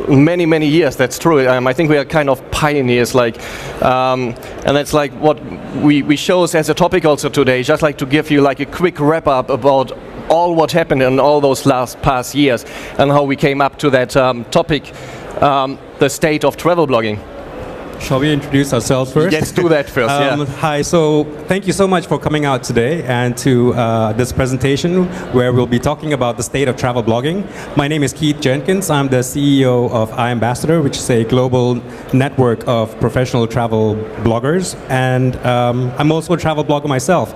many years. That's true. I think we are kind of pioneers, like, and that's like what we chose as a topic also today. Just like to give you like a quick wrap up about all what happened in all those past years and how we came up to that topic, the state of travel blogging. Shall we introduce ourselves first? Let's do that first. Yeah. Hi, so thank you so much for coming out today and to this presentation where we'll be talking about the state of travel blogging. My name is Jenkins. I'm the CEO of Iambassador, which is a global network of professional travel bloggers. And I'm also a travel blogger myself.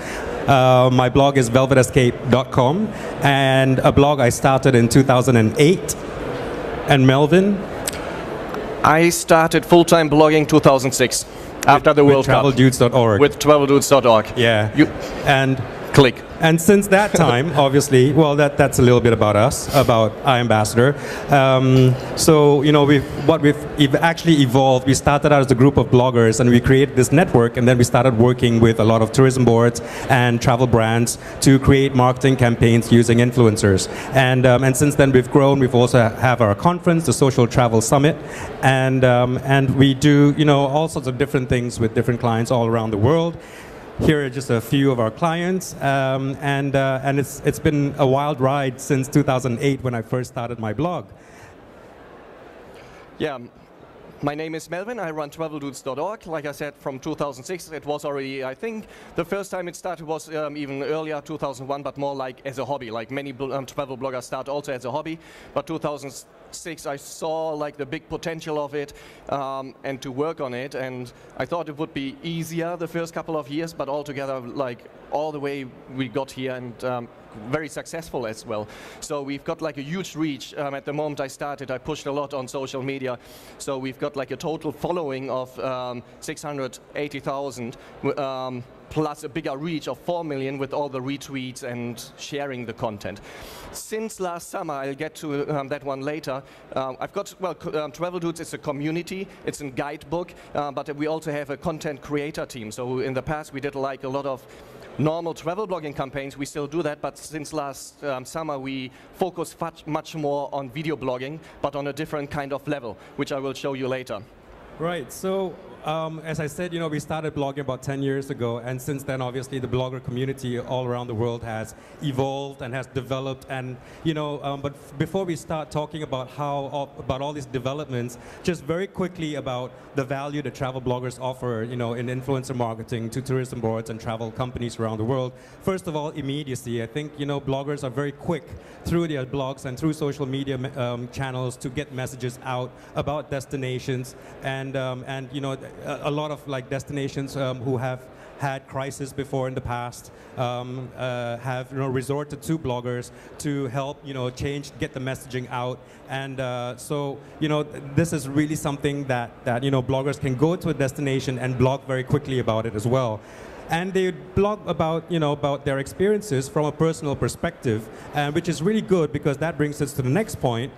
My blog is velvetescape.com, and a blog I started in 2008. And Melvin? I started full-time blogging 2006 after the World Cup. With traveldudes.org. With traveldudes.org. Yeah. And click. And since that time, obviously, well, that's a little bit about us, about Iambassador. So, you know, we've actually evolved. We started out as a group of bloggers, and we created this network, and then we started working with a lot of tourism boards and travel brands to create marketing campaigns using influencers. And since then, we've grown. We've also have our conference, the Social Travel Summit, and we do, you know, all sorts of different things with different clients all around the world. Here are just a few of our clients, and it's been a wild ride since 2008 when I first started my blog. Yeah, my name is Melvin. I run traveldudes.org. Like I said, from 2006, it was already, I think, the first time it started was even earlier, 2001, but more like as a hobby. Like many travel bloggers start also as a hobby, but 2006 I saw like the big potential of it and to work on it, and I thought it would be easier the first couple of years, but altogether like all the way we got here and very successful as well. So we've got like a huge reach. At the moment I started, I pushed a lot on social media. So we've got like a total following of 680,000 plus a bigger reach of 4 million with all the retweets and sharing the content. Since last summer, I'll get to that one later, I've got, well, Travel Dudes is a community, it's a guidebook, but we also have a content creator team. So in the past we did like a lot of normal travel blogging campaigns, we still do that, but since last summer we focus much more on video blogging, but on a different kind of level, which I will show you later. Right, so as I said, you know, we started blogging about 10 years ago, and since then, obviously, the blogger community all around the world has evolved and has developed. And you know, but before we start talking about about all these developments, just very quickly about the value that travel bloggers offer, you know, in influencer marketing to tourism boards and travel companies around the world. First of all, immediacy. I think, you know, bloggers are very quick through their blogs and through social media channels to get messages out about destinations, and you know, a lot of like destinations who have had crisis before in the past have, you know, resorted to bloggers to help, you know, get the messaging out. And so, you know, this is really something that you know, bloggers can go to a destination and blog very quickly about it as well. And they blog about, you know, about their experiences from a personal perspective, which is really good because that brings us to the next point.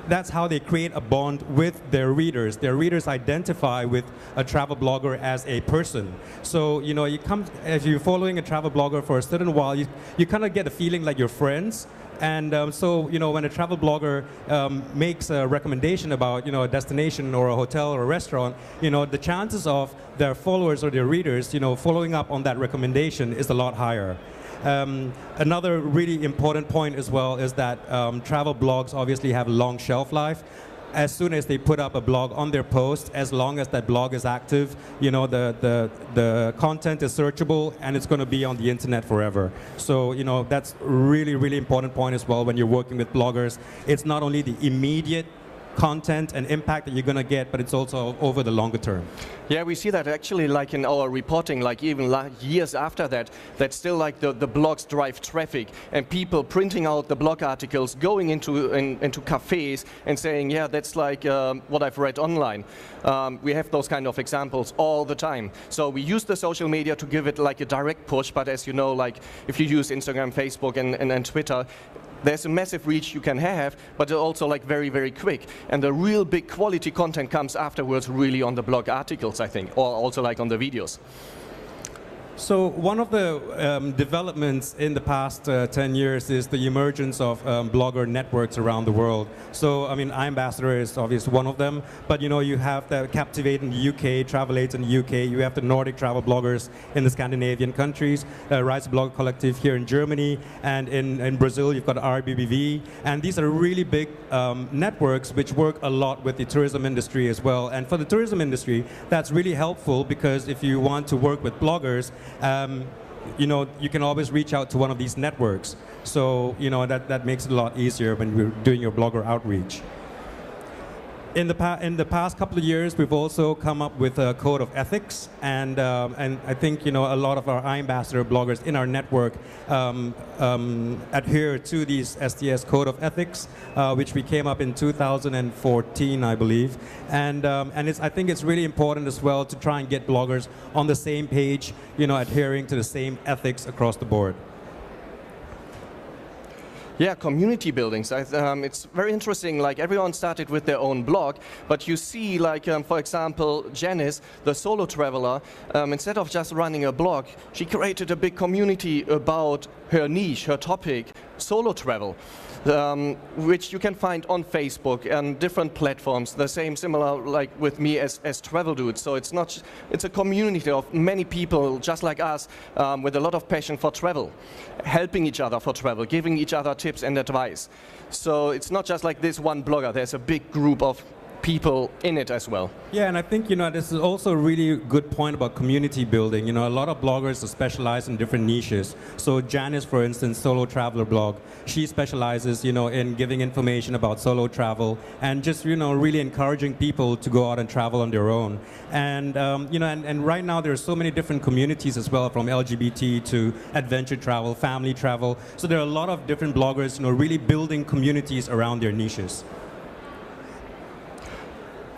That's how they create a bond with their readers. Their readers identify with a travel blogger as a person. So, you know, as you're following a travel blogger for a certain while, you kind of get a feeling like you're friends. And so, you know, when a travel blogger makes a recommendation about, you know, a destination or a hotel or a restaurant, you know, the chances of their followers or their readers, you know, following up on that recommendation is a lot higher. Another really important point as well is that travel blogs obviously have a long shelf life. As soon as they put up a blog on their post, as long as that blog is active, you know, the content is searchable and it's going to be on the internet forever. So, you know, that's really, really important point as well when you're working with bloggers. It's not only the immediate content and impact that you're going to get, but it's also over the longer term. Yeah, we see that actually like in our reporting, like even years after that, that still like the blogs drive traffic and people printing out the blog articles, going into cafes and saying, yeah, that's like what I've read online. We have those kind of examples all the time. So we use the social media to give it like a direct push, but as you know, like if you use Instagram, Facebook and Twitter, there's a massive reach you can have, but it's also like very, very quick. And the real big quality content comes afterwards really on the blog articles, I think, or also like on the videos. So one of the developments in the past 10 years is the emergence of blogger networks around the world. So I mean, Iambassador is obviously one of them, but you know, you have the Captivate in the UK, Travel8 in the UK, you have the Nordic travel bloggers in the Scandinavian countries, Rise Blog Collective here in Germany, and in Brazil you've got RBBV, and these are really big networks which work a lot with the tourism industry as well. And for the tourism industry, that's really helpful, because if you want to work with bloggers, you know, you can always reach out to one of these networks. So, you know, that makes it a lot easier when we're doing your blogger outreach. In the past couple of years, we've also come up with a code of ethics, and I think, you know, a lot of our Iambassador bloggers in our network adhere to these STS code of ethics, which we came up in 2014, I believe, and I think it's really important as well to try and get bloggers on the same page, you know, adhering to the same ethics across the board. Yeah, community buildings. It's very interesting. Like, everyone started with their own blog, but you see, like, for example, Janice, the solo traveler, instead of just running a blog, she created a big community about her niche, her topic, solo travel, which you can find on Facebook and different platforms. The same, similar, like with me as Travel Dudes. So it's a community of many people just like us, with a lot of passion for travel, helping each other for travel, giving each other tips and advice. So it's not just like this one blogger. There's a big group of people in it as well. Yeah, and I think, you know, this is also a really good point about community building. You know, a lot of bloggers are specialized in different niches. So Janice, for instance, Solo Traveler blog, she specializes, you know, in giving information about solo travel and just, you know, really encouraging people to go out and travel on their own. And, you know, and right now there are so many different communities as well, from LGBT to adventure travel, family travel. So there are a lot of different bloggers, you know, really building communities around their niches.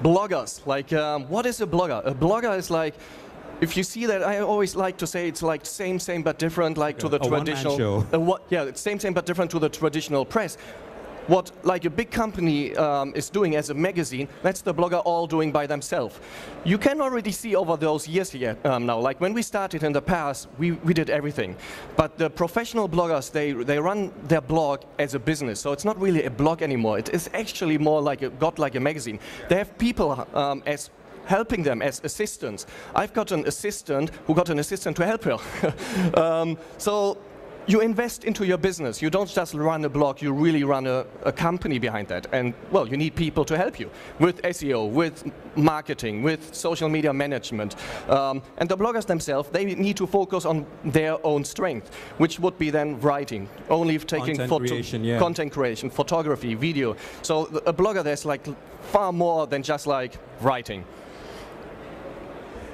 Bloggers, like, what is a blogger? A blogger is like, if you see that, I always like to say it's like same but different, like to the traditional. Yeah, it's same but different to the traditional press. What like a big company is doing as a magazine, that's the blogger all doing by themselves. You can already see over those years here now, like when we started in the past, we did everything. But the professional bloggers, they run their blog as a business, so it's not really a blog anymore. It is actually more like a magazine. They have people as helping them as assistants. I've got an assistant who got an assistant to help her. So you invest into your business. You don't just run a blog, you really run a company behind that. And, well, you need people to help you with SEO, with marketing, with social media management. And the bloggers themselves, they need to focus on their own strength, which would be then writing, only taking content creation, photography, video. So a blogger, there's like far more than just like writing.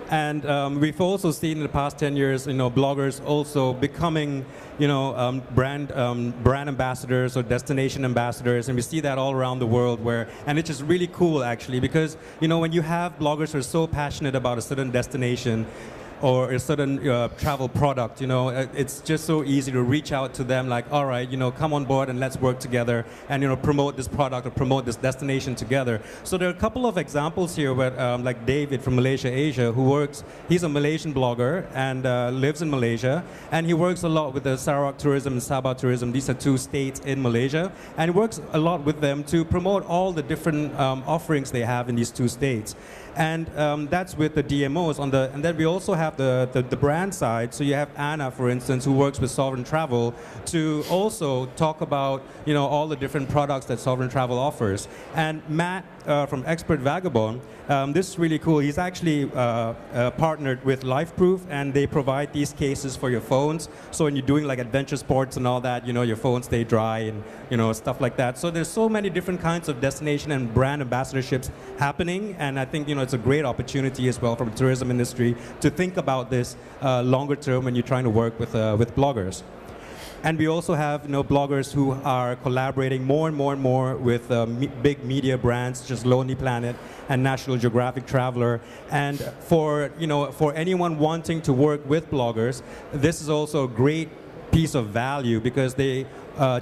And we've also seen in the past 10 years, you know, bloggers also becoming, you know, brand ambassadors or destination ambassadors, and we see that all around the world. And it's just really cool, actually, because, you know, when you have bloggers who are so passionate about a certain destination or a certain travel product, you know, it's just so easy to reach out to them, like, all right, you know, come on board and let's work together and, you know, promote this product or promote this destination together. So there are a couple of examples here where, like David from Malaysia Asia, he's a Malaysian blogger and lives in Malaysia, and he works a lot with the Sarawak Tourism and Sabah Tourism. These are two states in Malaysia, and he works a lot with them to promote all the different offerings they have in these two states. And that's with the DMOs and then we also have the brand side. So you have Anna, for instance, who works with Sovereign Travel to also talk about, you know, all the different products that Sovereign Travel offers. And Matt from Expert Vagabond, this is really cool. He's actually partnered with LifeProof, and they provide these cases for your phones. So when you're doing like adventure sports and all that, you know, your phones stay dry and, you know, stuff like that. So there's so many different kinds of destination and brand ambassadorships happening, and I think, you know, it's a great opportunity as well from the tourism industry to think about this longer term when you're trying to work with bloggers. And we also have, you know, bloggers who are collaborating more and more with big media brands, just Lonely Planet and National Geographic Traveler. And for anyone wanting to work with bloggers, this is also a great piece of value because they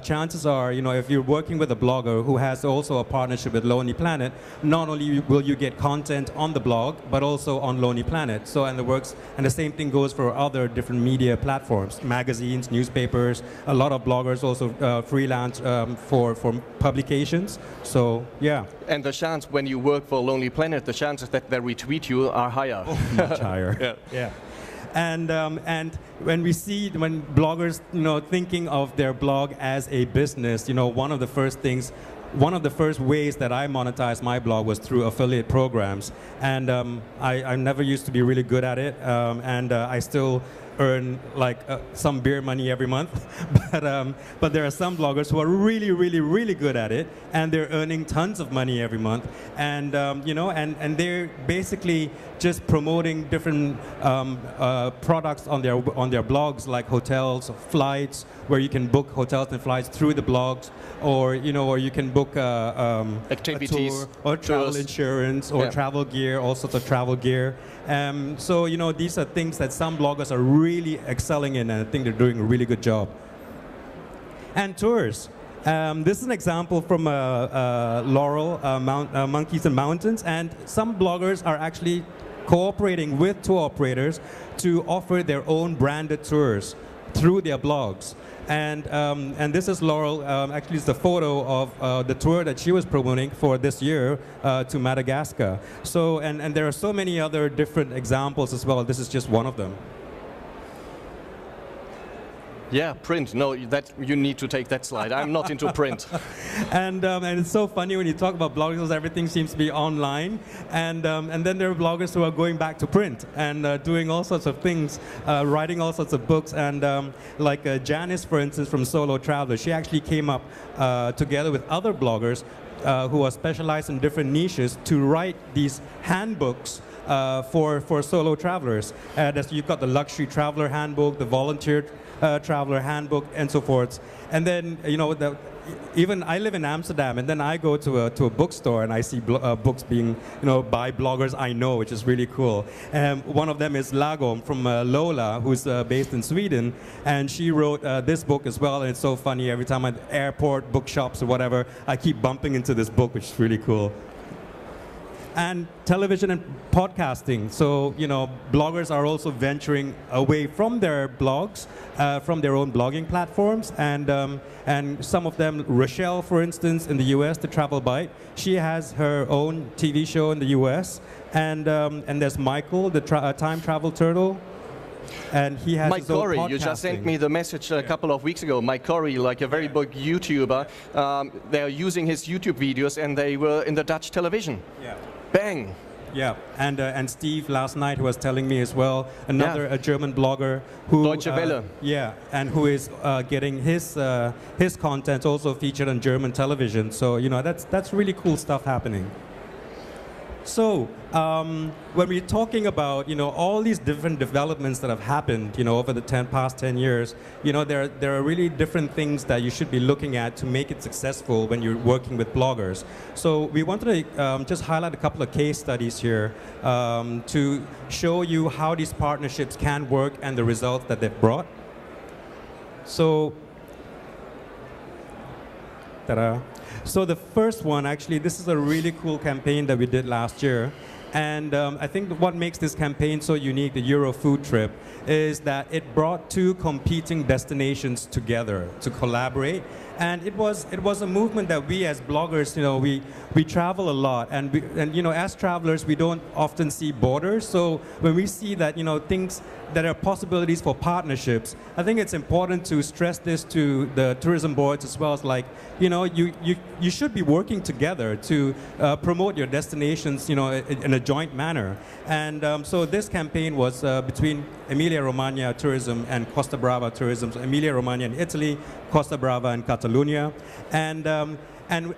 chances are, if you're working with a blogger who has also a partnership with Lonely Planet, not only will you get content on the blog, but also on Lonely Planet. So, and the same thing goes for other different media platforms, magazines, newspapers. A lot of bloggers also freelance for publications. So, yeah. And the chance when you work for Lonely Planet, the chances that they retweet you are higher. Oh, much higher. Yeah. Yeah. And when bloggers, thinking of their blog as a business, one of the first ways that I monetized my blog was through affiliate programs. And I never used to be really good at it, and I still earn like some beer money every month. But there are some bloggers who are really, really, really good at it, and they're earning tons of money every month. And and they're basically just promoting different products on their blogs, like hotels, flights, where you can book hotels and flights through the blogs, or you can book activities, a tour, or travel tours. Insurance, or travel gear, all sorts of travel gear. So these are things that some bloggers are really excelling in, and I think they're doing a really good job. And tours. This is an example from Laurel, Monkeys and Mountains, and some bloggers are actually cooperating with tour operators to offer their own branded tours through their blogs. And this is Laurel. Actually, it's the photo of the tour that she was promoting for this year to Madagascar. So, and there are so many other different examples as well. This is just one of them. Yeah, print. No, that you need to take that slide. I'm not into print. And it's so funny when you talk about bloggers, because everything seems to be online, and then there are bloggers who are going back to print and doing all sorts of things, writing all sorts of books. And like Janice, for instance, from Solo Traveler, she actually came up together with other bloggers who are specialized in different niches to write these handbooks for solo travelers. You've got the luxury traveler handbook, the volunteer traveler handbook, and so forth. And then even I live in Amsterdam, and then I go to a bookstore and I see books being by bloggers I know, which is really cool. One of them is Lagom from Lola, who's based in Sweden, and she wrote this book as well. And it's so funny, every time at airport, bookshops, or whatever, I keep bumping into this book, which is really cool. And television and podcasting. So, bloggers are also venturing away from their blogs, from their own blogging platforms. And some of them, Rochelle, for instance, in the US, the Travel Bite, she has her own TV show in the US. And there's Michael, the time travel turtle. And he has Mike Corey, you just sent me the message a couple of weeks ago. Mike Corey, like a very big YouTuber, they're using his YouTube videos, and they were in the Dutch television. Yeah. Bang! Yeah, and Steve last night was telling me as well, a German blogger who Deutsche Welle. And who is getting his content also featured on German television. So that's really cool stuff happening. So when we're talking about all these different developments that have happened over the past 10 years, there are really different things that you should be looking at to make it successful when you're working with bloggers. So we wanted to just highlight a couple of case studies here to show you how these partnerships can work and the results that they've brought. So, ta-da. So the first one, actually, this is a really cool campaign that we did last year. And I think what makes this campaign so unique, the Euro Food Trip, is that it brought two competing destinations together to collaborate. And it was a movement that we as bloggers, we travel a lot, and as travelers we don't often see borders. So when we see that things that are possibilities for partnerships, I think it's important to stress this to the tourism boards as well as you should be working together to promote your destinations in a joint manner. And so this campaign was between Emilia-Romagna Tourism and Costa Brava Tourism. So Emilia-Romagna in Italy, Costa Brava in Catalonia. And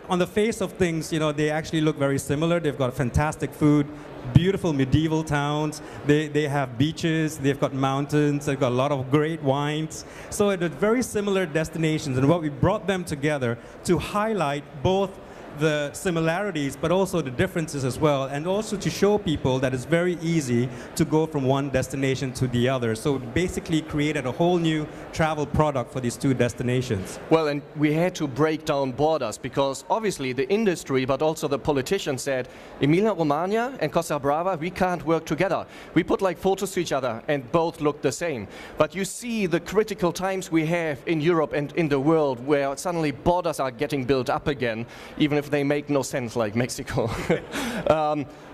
on the face of things, they actually look very similar. They've got fantastic food, beautiful medieval towns. They have beaches, they've got mountains, they've got a lot of great wines. So they're very similar destinations. And what we brought them together to highlight both the similarities, but also the differences as well, and also to show people that it's very easy to go from one destination to the other. So basically created a whole new travel product for these two destinations. Well, and we had to break down borders because obviously the industry, but also the politicians said, Emilia-Romagna and Costa Brava, we can't work together. We put like photos to each other and both look the same. But you see the critical times we have in Europe and in the world where suddenly borders are getting built up again, even if they make no sense like Mexico.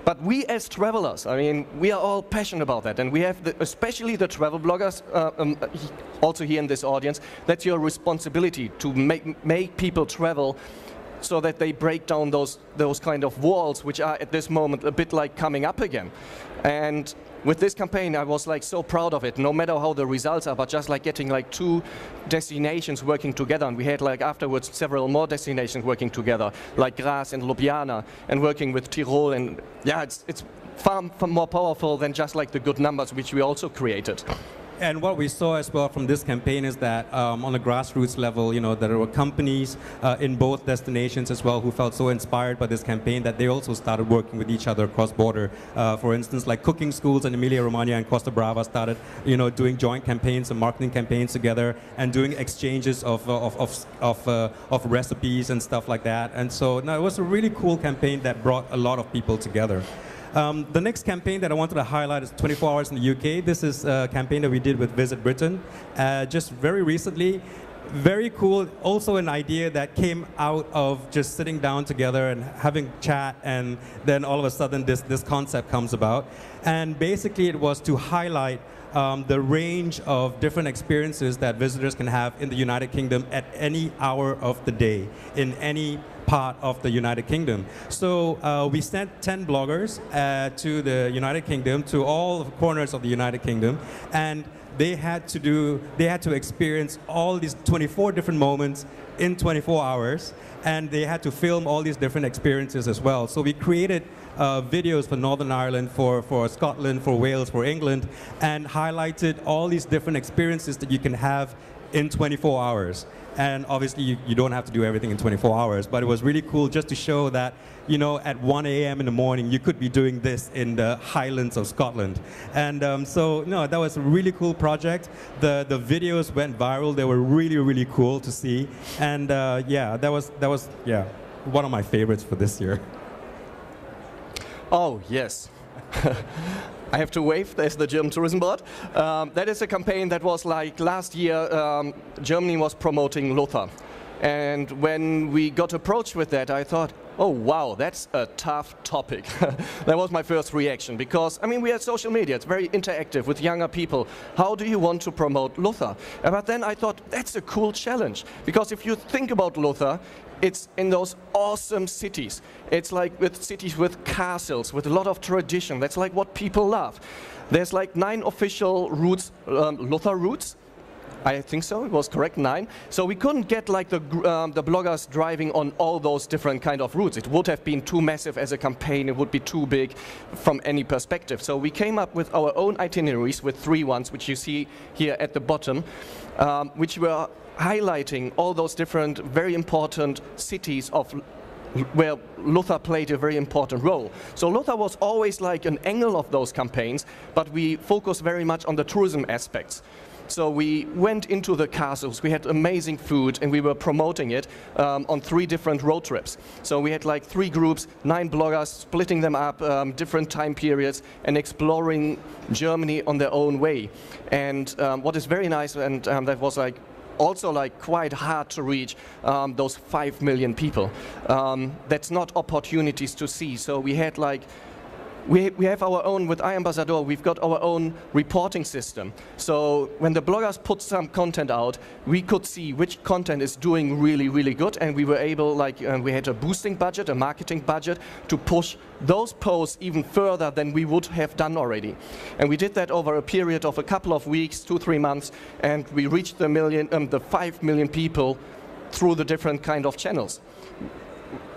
But we as travelers, I mean, we are all passionate about that, and we have, especially the travel bloggers, also here in this audience, that's your responsibility to make people travel so that they break down those kind of walls, which are at this moment a bit like coming up again. And with this campaign, I was like so proud of it, no matter how the results are, but just like getting like 2 destinations working together. And we had like afterwards several more destinations working together, like Graz and Ljubljana, and working with Tyrol. And yeah, it's far more powerful than just like the good numbers, which we also created. And what we saw as well from this campaign is that on a grassroots level, you know, there were companies in both destinations as well who felt so inspired by this campaign that they also started working with each other cross-border. For instance, like cooking schools in Emilia-Romagna and Costa Brava started, you know, doing joint campaigns and marketing campaigns together and doing exchanges of recipes and stuff like that. And so, no, it was a really cool campaign that brought a lot of people together. The next campaign that I wanted to highlight is 24 Hours in the UK. This is a campaign that we did with Visit Britain just very recently. Very cool. Also an idea that came out of just sitting down together and having chat, and then all of a sudden this concept comes about. And basically it was to highlight the range of different experiences that visitors can have in the United Kingdom at any hour of the day, in any part of the United Kingdom. So we sent 10 bloggers to the United Kingdom, to all corners of the United Kingdom, and they had to experience all these 24 different moments in 24 hours, and they had to film all these different experiences as well. So we created videos for Northern Ireland, for Scotland, for Wales, for England, and highlighted all these different experiences that you can have in 24 hours. And obviously you don't have to do everything in 24 hours, but it was really cool just to show that, you know, at 1 a.m. in the morning, you could be doing this in the Highlands of Scotland. And so, no, that was a really cool project. The videos went viral. They were really, really cool to see. And yeah, that was one of my favorites for this year. Oh, yes. I have to wave, there's the German Tourism Board. That is a campaign that was like last year, Germany was promoting Luther. And when we got approached with that, I thought, oh wow, that's a tough topic. That was my first reaction, because I mean, we had social media, it's very interactive with younger people. How do you want to promote Luther? But then I thought, that's a cool challenge, because if you think about Luther, it's in those awesome cities. It's like with cities with castles, with a lot of tradition. That's like what people love. There's like 9 official routes, Luther routes. I think so, it was correct, 9. So we couldn't get like the bloggers driving on all those different kind of routes. It would have been too massive as a campaign, it would be too big from any perspective. So we came up with our own itineraries with 3 ones, which you see here at the bottom, which were highlighting all those different very important cities where Luther played a very important role. So Luther was always like an angle of those campaigns, but we focused very much on the tourism aspects. So we went into the castles, we had amazing food, and we were promoting it on 3 different road trips. So we had like 3 groups, 9 bloggers, splitting them up, different time periods, and exploring Germany on their own way. And what is very nice, and that was like also like quite hard to reach, those 5 million people. That's not opportunities to see. So we had like, we have our own, with Iambassador, we've got our own reporting system. So when the bloggers put some content out, we could see which content is doing really, really good, and we were able, like, we had a boosting budget, a marketing budget, to push those posts even further than we would have done already. And we did that over a period of a couple of weeks, 2-3 months, and we reached the 5 million people through the different kind of channels.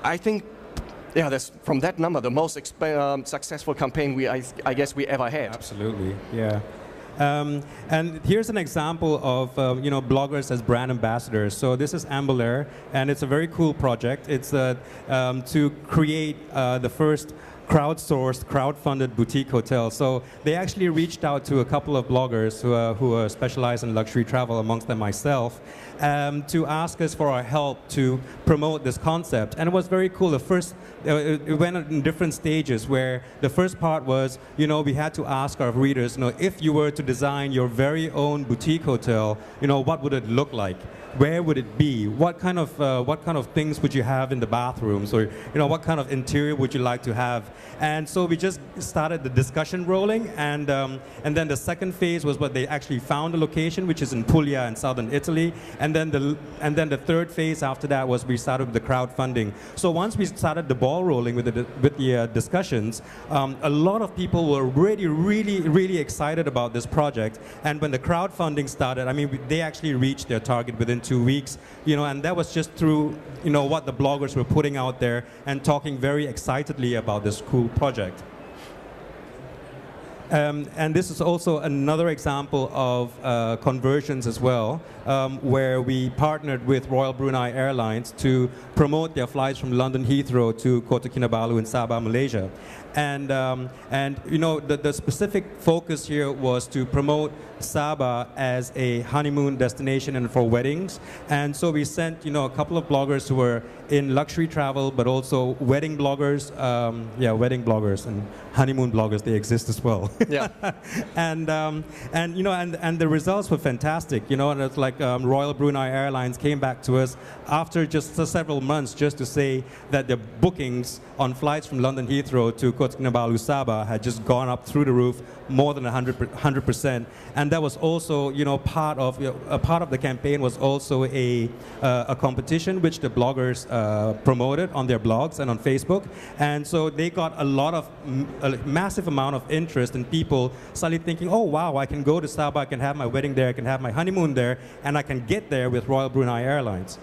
I think, yeah, that's from that number the most successful campaign I guess we ever had. Absolutely, yeah. And here's an example of bloggers as brand ambassadors. So this is Iambassador, and it's a very cool project. It's to create the first crowdsourced, crowdfunded boutique hotel. So they actually reached out to a couple of bloggers who are specialized in luxury travel, amongst them myself, to ask us for our help to promote this concept. And it was very cool. The first, it went in different stages, where the first part was, we had to ask our readers, if you were to design your very own boutique hotel, what would it look like? Where would it be? What kind of things would you have in the bathrooms, or what kind of interior would you like to have? And so we just started the discussion rolling, and then the second phase was what they actually found a location, which is in Puglia in southern Italy, and then the third phase after that was we started with the crowdfunding. So once we started the ball rolling with the discussions, a lot of people were really excited about this project, and when the crowdfunding started, I mean, they actually reached their target within 2 weeks, and that was just through, what the bloggers were putting out there and talking very excitedly about this cool project. And this is also another example of conversions as well, where we partnered with Royal Brunei Airlines to promote their flights from London Heathrow to Kota Kinabalu in Sabah, Malaysia. And the specific focus here was to promote Sabah as a honeymoon destination and for weddings. And so we sent, a couple of bloggers who were in luxury travel, but also wedding bloggers, wedding bloggers and honeymoon bloggers, they exist as well. Yeah. and the results were fantastic, and it's like Royal Brunei Airlines came back to us after just several months just to say that the bookings on flights from London Heathrow to Kota Kinabalu Sabah had just gone up through the roof, more than 100%. And that was also, part of the campaign was also a competition which the bloggers promoted on their blogs and on Facebook. And so they got a massive amount of interest, and people started thinking, oh wow, I can go to Sabah, I can have my wedding there, I can have my honeymoon there, and I can get there with Royal Brunei Airlines.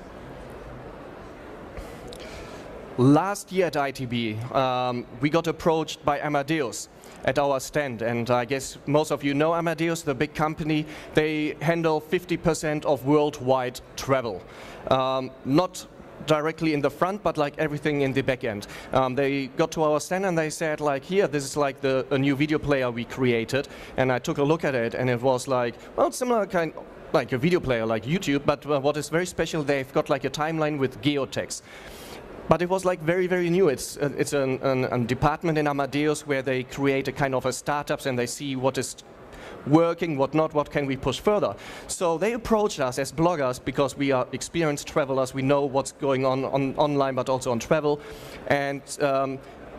Last year at ITB, we got approached by Amadeus at our stand, and I guess most of you know Amadeus, the big company. They handle 50% of worldwide travel. Not directly in the front, but like everything in the back end. They got to our stand and they said, like, here, this is like a new video player we created, and I took a look at it, and it was like, well, similar kind, like a video player like YouTube, but what is very special, they've got like a timeline with geotext. But it was like very new. It's a department in Amadeus where they create a kind of a startups, and they see what is working, what not, what can we push further. So they approached us as bloggers because we are experienced travelers. We know what's going on online, but also on travel, and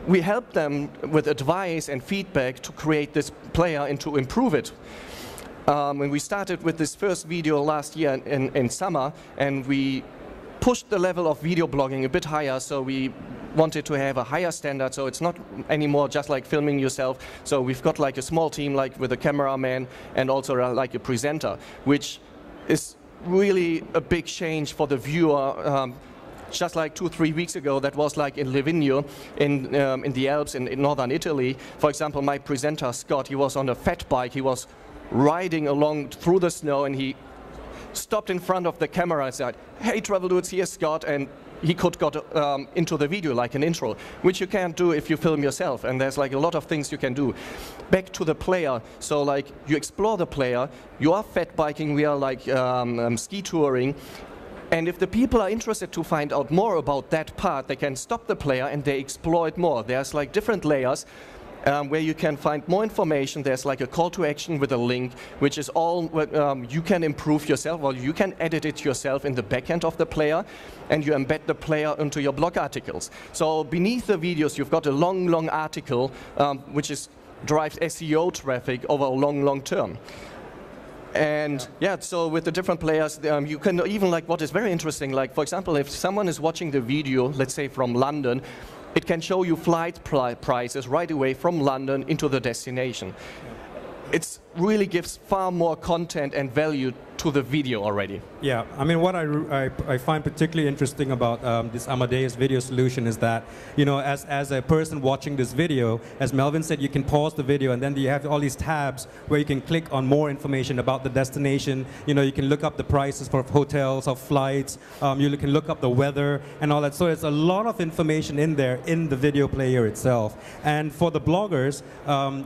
we help them with advice and feedback to create this player and to improve it. When we started with this first video last year in summer, and we pushed the level of video blogging a bit higher, so we wanted to have a higher standard, so it's not anymore just like filming yourself. So we've got like a small team, like with a cameraman and also like a presenter, which is really a big change for the viewer. Just like 2-3 weeks ago, that was like in Livigno in the Alps in northern Italy. For example, my presenter Scott, he was on a fat bike, he was riding along through the snow, and he stopped in front of the camera and said, "Hey travel dudes, here's Scott," and he got into the video like an intro, which you can't do if you film yourself, and there's like a lot of things you can do. Back to the player, so like you explore the player, you are fat biking, we are like ski touring, and if the people are interested to find out more about that part, they can stop the player and they explore it more. There's like different layers where you can find more information. There's like a call to action with a link, which is all you can improve yourself, or you can edit it yourself in the back end of the player, and you embed the player into your blog articles. So beneath the videos, you've got a long article, which drives SEO traffic over a long term. And yeah, so with the different players, you can even, like, what is very interesting, like for example, if someone is watching the video, let's say from London, it can show you flight prices right away from London into the destination. It really gives far more content and value to the video already. Yeah, I mean, what I find particularly interesting about this Amadeus video solution is that, you know, as a person watching this video, as Melvin said, you can pause the video and then you have all these tabs where you can click on more information about the destination. You know, you can look up the prices for hotels or flights. You can look up the weather and all that. So it's a lot of information in there in the video player itself. And for the bloggers,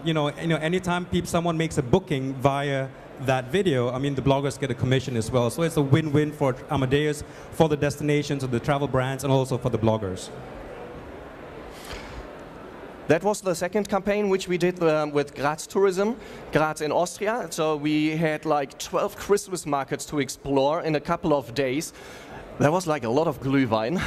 you know, anytime someone makes a booking via that video, I mean, the bloggers get a commission as well. So it's a win-win for Amadeus, for the destinations of the travel brands, and also for the bloggers. That was the second campaign which we did with Graz Tourism, Graz in Austria. So we had like 12 Christmas markets to explore in a couple of days. There was like a lot of Glühwein.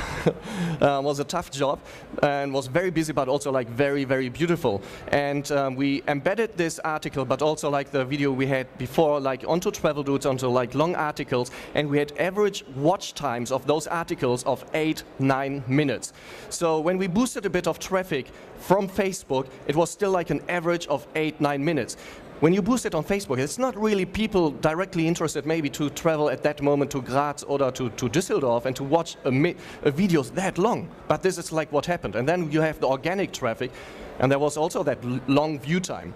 Was a tough job and was very busy, but also like very, very beautiful. And we embedded this article, but also like the video we had before, like onto Travel Dudes, onto like long articles. And we had average watch times of those articles of 8-9 minutes. So when we boosted a bit of traffic from Facebook, it was still like an average of 8-9 minutes. When you boost it on Facebook, it's not really people directly interested maybe to travel at that moment to Graz or to Düsseldorf and to watch a video that long. But this is like what happened. And then you have the organic traffic, and there was also that long view time.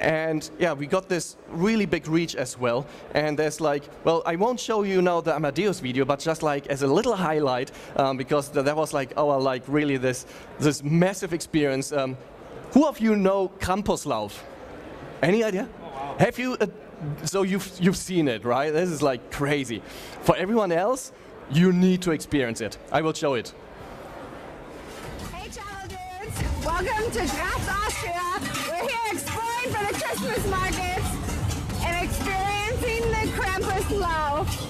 And yeah, we got this really big reach as well. And there's like, well, I won't show you now the Amadeus video, but just like as a little highlight, because that was like our like really this massive experience. Who of you know Krampuslauf? Any idea? Oh, wow. Have you? So you've seen it, right? This is like crazy. For everyone else, you need to experience it. I will show it. Hey, travel dudes! Welcome to Graz, Austria. We're here exploring for the Christmas markets and experiencing the Krampuslauf.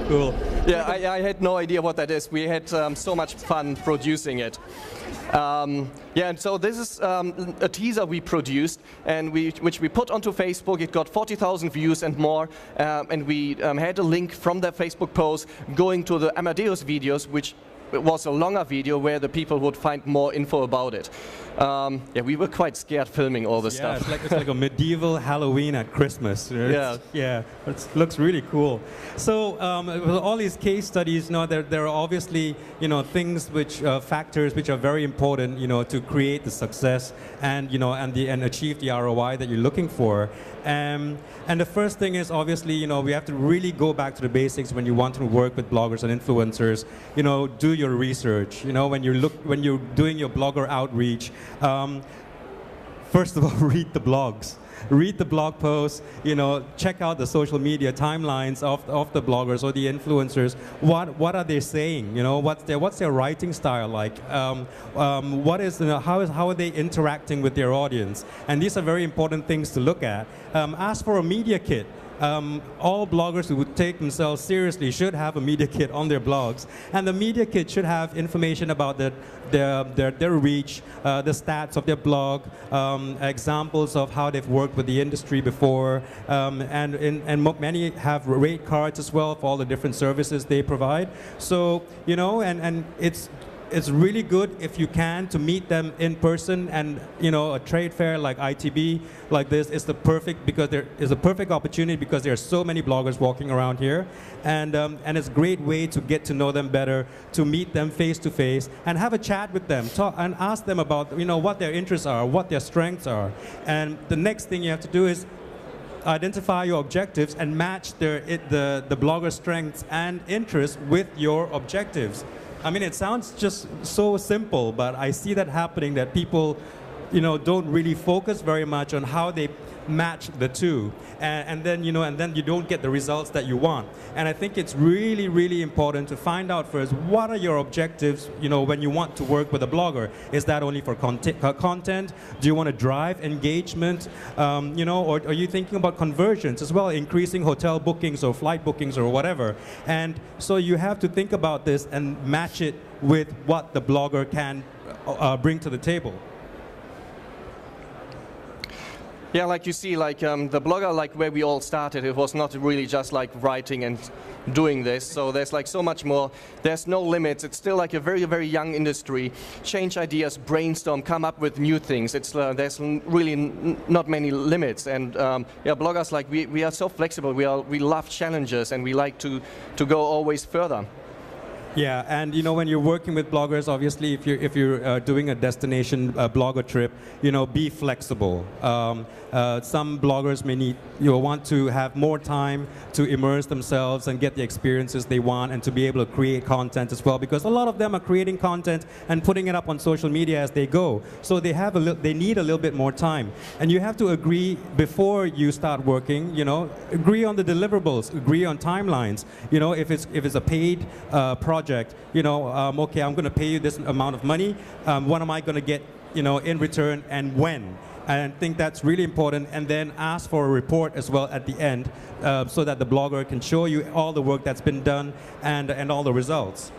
Cool. Yeah, I had no idea what that is. We had so much fun producing it. Yeah, and so this is a teaser we produced, and which we put onto Facebook. It got 40,000 views and more, and we had a link from that Facebook post going to the Amadeus videos, which was a longer video where the people would find more info about it. Yeah, we were quite scared filming all this stuff. It's like a medieval Halloween at Christmas. Yeah, it looks really cool. So with all these case studies, you know, there are obviously, you know, things which factors which are very important, you know, to create the success and, you know, and achieve the ROI that you're looking for. And the first thing is obviously, you know, we have to really go back to the basics when you want to work with bloggers and influencers. You know, do your research. You know, when you're doing your blogger outreach, first of all, read the blogs. Read the blog posts, you know, check out the social media timelines of the bloggers or the influencers. What are they saying? You know, what's their writing style like? What is, you know, how are they interacting with their audience? And these are very important things to look at. Ask for a media kit. All bloggers who would take themselves seriously should have a media kit on their blogs, and the media kit should have information about their reach, the stats of their blog, examples of how they've worked with the industry before, and many have rate cards as well for all the different services they provide. So, you know, and it's really good if you can to meet them in person, and you know, a trade fair like ITB like this is the perfect, because there is a perfect opportunity because there are so many bloggers walking around here, and it's a great way to get to know them better, to meet them face to face and have a chat with them, talk and ask them about, you know, what their interests are, what their strengths are. And the next thing you have to do is identify your objectives and match the blogger's strengths and interests with your objectives. I mean, it sounds just so simple, but I see that happening, that people don't really focus very much on how they match the two, and then you don't get the results that you want. And I think it's really, really important to find out first what are your objectives. When you want to work with a blogger, is that only for content? Do you want to drive engagement? Or are you thinking about conversions as well, increasing hotel bookings or flight bookings or whatever? And so you have to think about this and match it with what the blogger can bring to the table. Yeah, like you see, like the blogger, like where we all started, it was not really just like writing and doing this. So there's like so much more. There's no limits. It's still like a very, very young industry. Change ideas, brainstorm, come up with new things. It's there's really not many limits. And yeah, bloggers, like we are so flexible. We love challenges, and we like to go always further. Yeah, and when you're working with bloggers, obviously, if you're doing a destination blogger trip, be flexible. Some bloggers may want to have more time to immerse themselves and get the experiences they want, and to be able to create content as well, because a lot of them are creating content and putting it up on social media as they go. So they need a little bit more time, and you have to agree before you start working. Agree on the deliverables, agree on timelines. If it's a paid project. Okay, I'm going to pay you this amount of money. What am I going to get, in return, and when? And I think that's really important. And then ask for a report as well at the end, so that the blogger can show you all the work that's been done and all the results.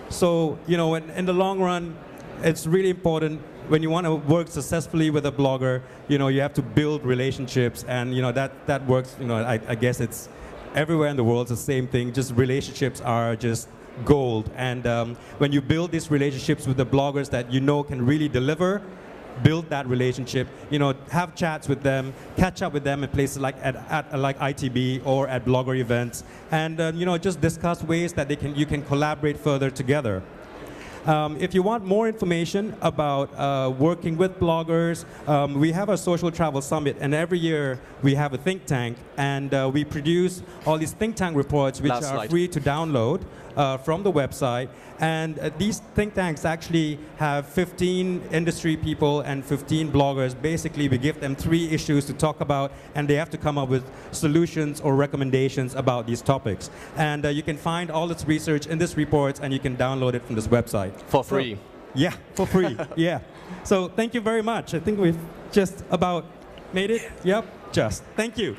So, in the long run, it's really important when you want to work successfully with a blogger. You have to build relationships, and that works. I guess it's everywhere in the world. It's the same thing. Just relationships are just gold. And when you build these relationships with the bloggers that can really deliver, build that relationship. Have chats with them, catch up with them at places like like ITB or at blogger events, and just discuss ways that you can collaborate further together. If you want more information about working with bloggers, we have a social travel summit, and every year we have a think tank, and we produce all these think tank reports, which are free to download from the website. And these think tanks actually have 15 industry people and 15 bloggers. Basically, we give them 3 issues to talk about, and they have to come up with solutions or recommendations about these topics. And you can find all this research in this report, and you can download it from this website. For free. So, yeah, for free. Yeah. So thank you very much. I think we've just about made it. Yep, just. Thank you.